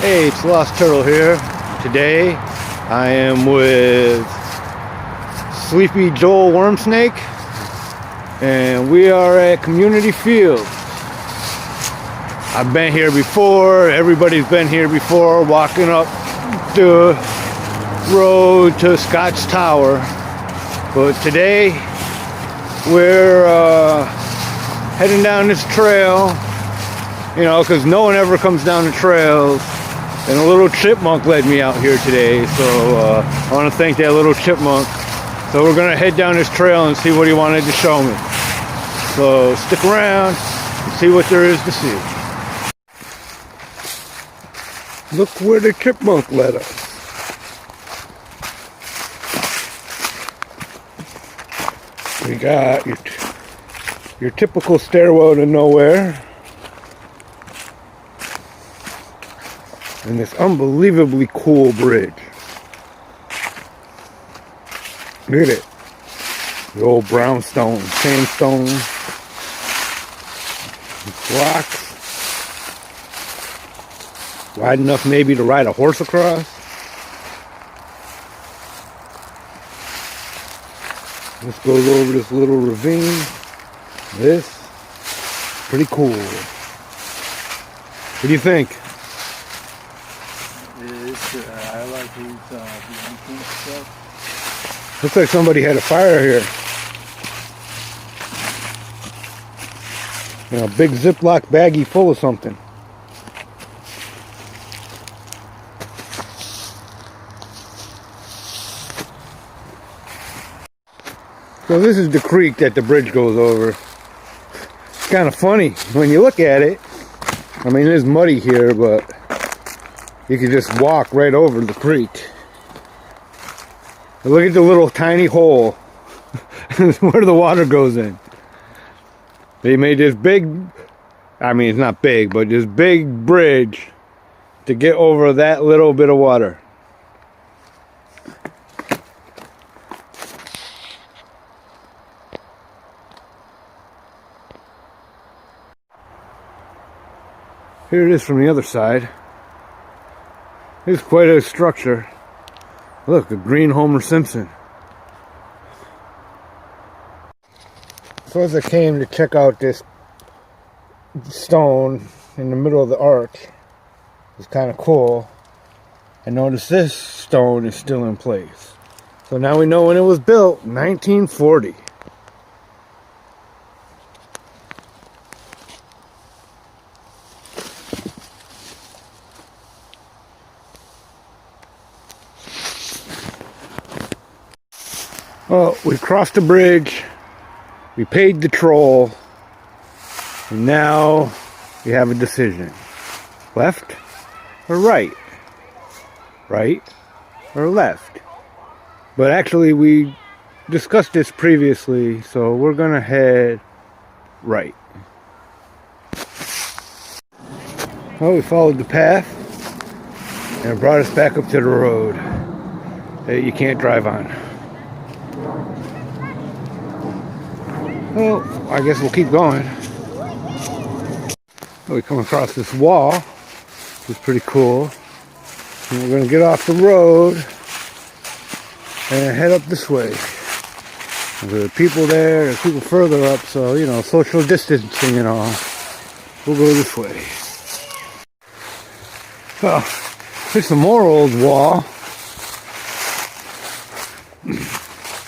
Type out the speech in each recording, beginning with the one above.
Hey, it's Lost Turtle here. Today I am with Sleepy Joel Wormsnake and we are at Community Field. I've been here before, everybody's been here before, walking up the road to Scott's Tower. But today we're heading down this trail, you know, because no one ever comes down the trails. And a little chipmunk led me out here today, so I want to thank that little chipmunk. So we're going to head down this trail and see what he wanted to show me. So stick around and see what there is to see. Look where the chipmunk led us. We got your typical stairwell to nowhere. And this unbelievably cool bridge. Look at it. The old brownstone, sandstone, rocks. Wide enough maybe to ride a horse across. This goes over this little ravine. This, pretty cool. What do you think? I like these the entrance stuff. Looks like somebody had a fire here. You know, a big Ziploc baggie full of something. So this is the creek that the bridge goes over. It's kind of funny when you look at it. I mean, it is muddy here, but you can just walk right over the creek. Look at the little tiny hole where the water goes in. They made this big, I mean it's not big, but this big bridge to get over that little bit of water. Here it is from the other side. It's quite a structure. Look, the green Homer Simpson. So as I came to check out this stone in the middle of the arch, it's kind of cool. I noticed this stone is still in place. So now we know when it was built, 1940. Well, we crossed the bridge, we paid the toll, and now we have a decision. Left or right? Right or left? But actually we discussed this previously, so we're gonna head right. Well, we followed the path, and it brought us back up to the road that you can't drive on. Well, I guess we'll keep going. We come across this wall, which is pretty cool. And we're going to get off the road and head up this way. There are people there, there's people further up, so, you know, social distancing and all. We'll go this way. Well, here's some more old wall.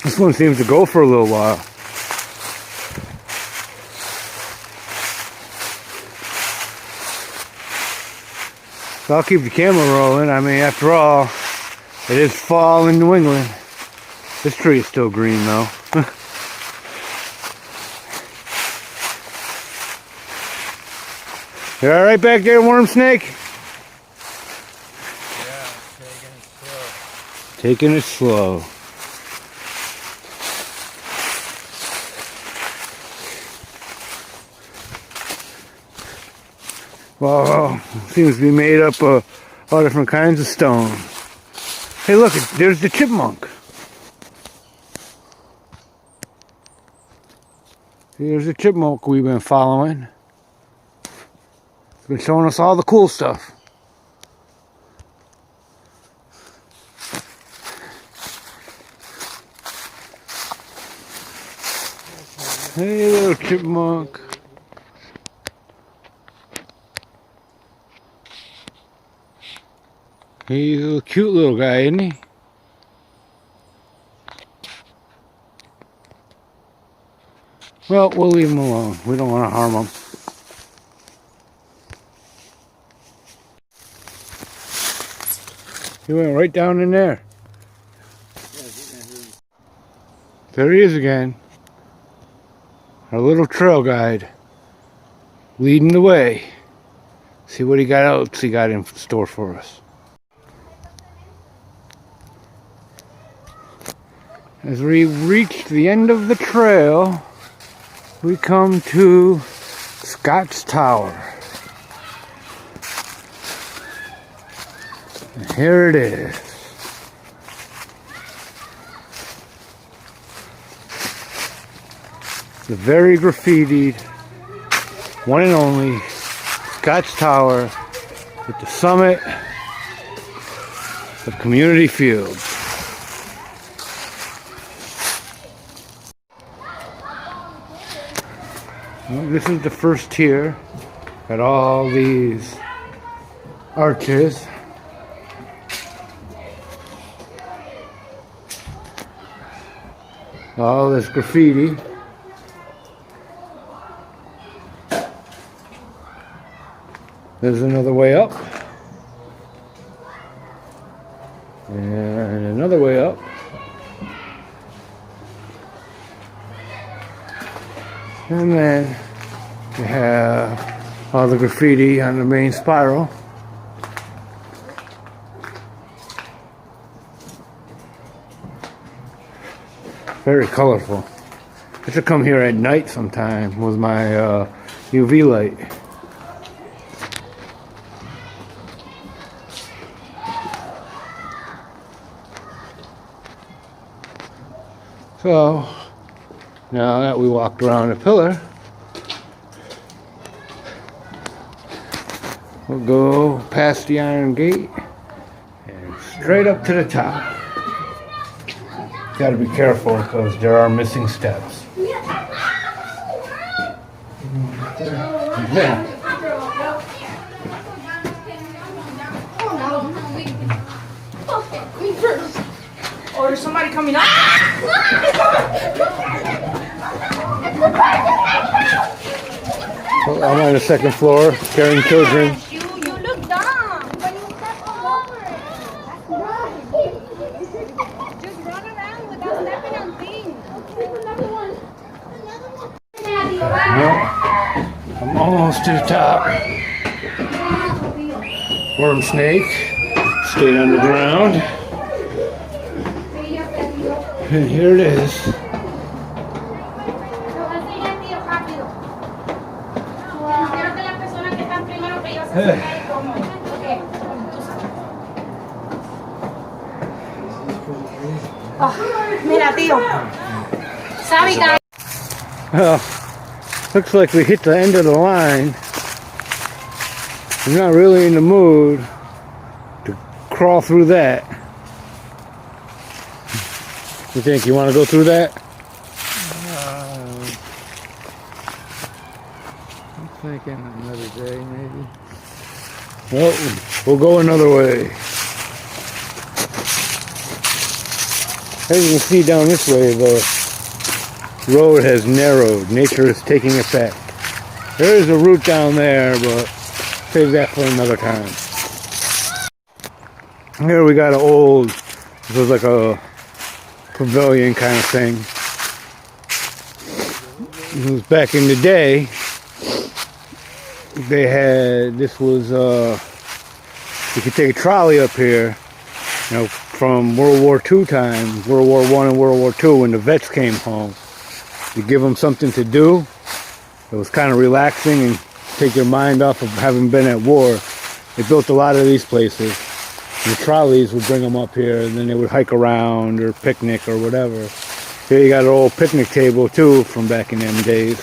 This one seems to go for a little while. So I'll keep the camera rolling. I mean, after all, it is fall in New England. This tree is still green, though. You all right back there, Wormsnake? Yeah, Taking it slow. Well, seems to be made up of all different kinds of stone. Hey, look, there's the chipmunk. Here's the chipmunk we've been following. It's been showing us all the cool stuff. Hey, little chipmunk. He's a cute little guy, isn't he? Well, we'll leave him alone. We don't want to harm him. He went right down in there. There he is again. Our little trail guide. Leading the way. See what he got in store for us. As we reach the end of the trail, we come to Scott's Tower. And here it is. The very graffitied, one and only Scott's Tower at the summit of Community Fields. Well, this is the first tier. Got all these arches. All this graffiti. There's another way up. And another way up. And then we have all the graffiti on the main spiral. Very colorful. I should come here at night sometime with my UV light. So, now that we walked around the pillar, we'll go past the iron gate and straight up to the top. Gotta be careful because there are missing steps. Yeah. Oh, there's somebody coming up. Well, I'm on the second floor carrying children. You look dumb when you step all over it. Just run around without stepping on things. Another one. Well, I'm almost to the top. Wormsnake stayed underground. And here it is. Mira, tío. Sorry, guys. Well, looks like we hit the end of the line. I'm not really in the mood to crawl through that. You think you want to go through that? I'm thinking another day, maybe. Well, we'll go another way. As you can see down this way, the road has narrowed. Nature is taking effect. There is a route down there, but save that for another time. Here we got an old, this was like a pavilion kind of thing. It was back in the day. They had, this was, you could take a trolley up here, you know, from World War II times, World War I and World War II, when the vets came home. You give them something to do. It was kind of relaxing and take your mind off of having been at war. They built a lot of these places. And the trolleys would bring them up here, and then they would hike around or picnic or whatever. Here you got an old picnic table too from back in them days.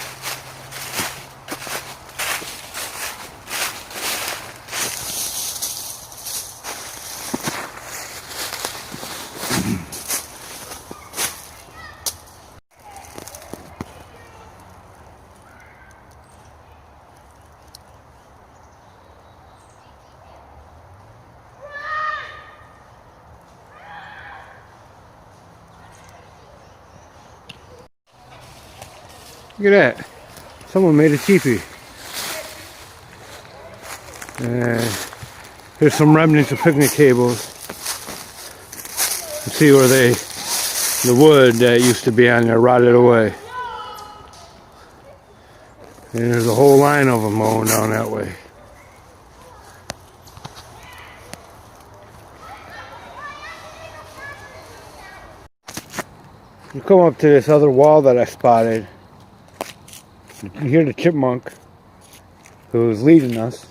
Look at that. Someone made a teepee. And here's some remnants of picnic tables. Let's see where the wood that used to be on there rotted away. And there's a whole line of them going down that way. You come up to this other wall that I spotted. You can hear the chipmunk who's leading us.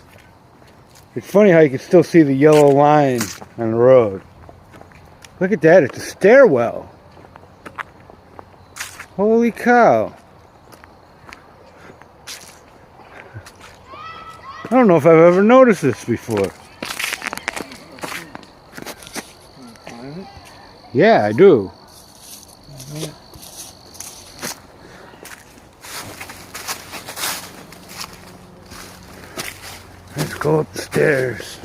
It's funny how you can still see the yellow line on the road. Look at that, it's a stairwell. Holy cow. I don't know if I've ever noticed this before. Yeah, I do. Let's go up the stairs.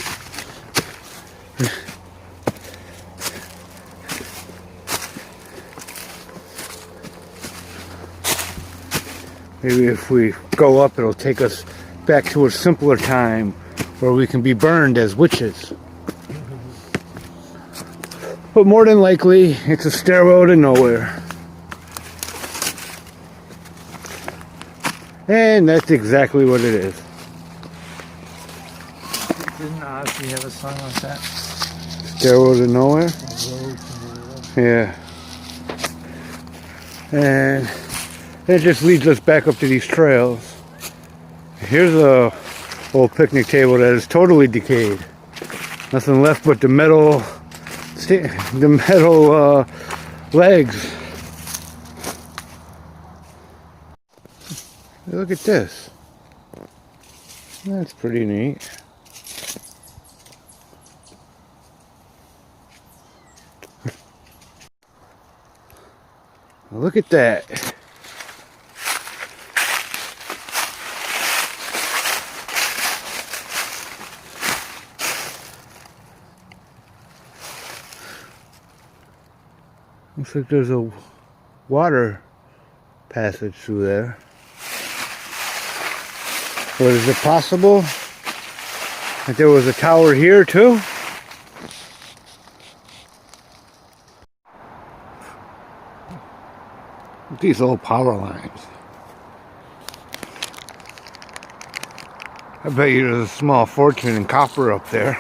Maybe if we go up, it'll take us back to a simpler time where we can be burned as witches. But more than likely, it's a stairwell to nowhere. And that's exactly what it is. Didn't Ozzy have a song like that? Stairwell to nowhere? Yeah. And it just leads us back up to these trails. Here's a old picnic table that is totally decayed. Nothing left but the metal legs. Look at this. That's pretty neat. Look at that. Looks like there's a water passage through there. But is it possible that there was a tower here too? These old power lines. I bet you there's a small fortune in copper up there.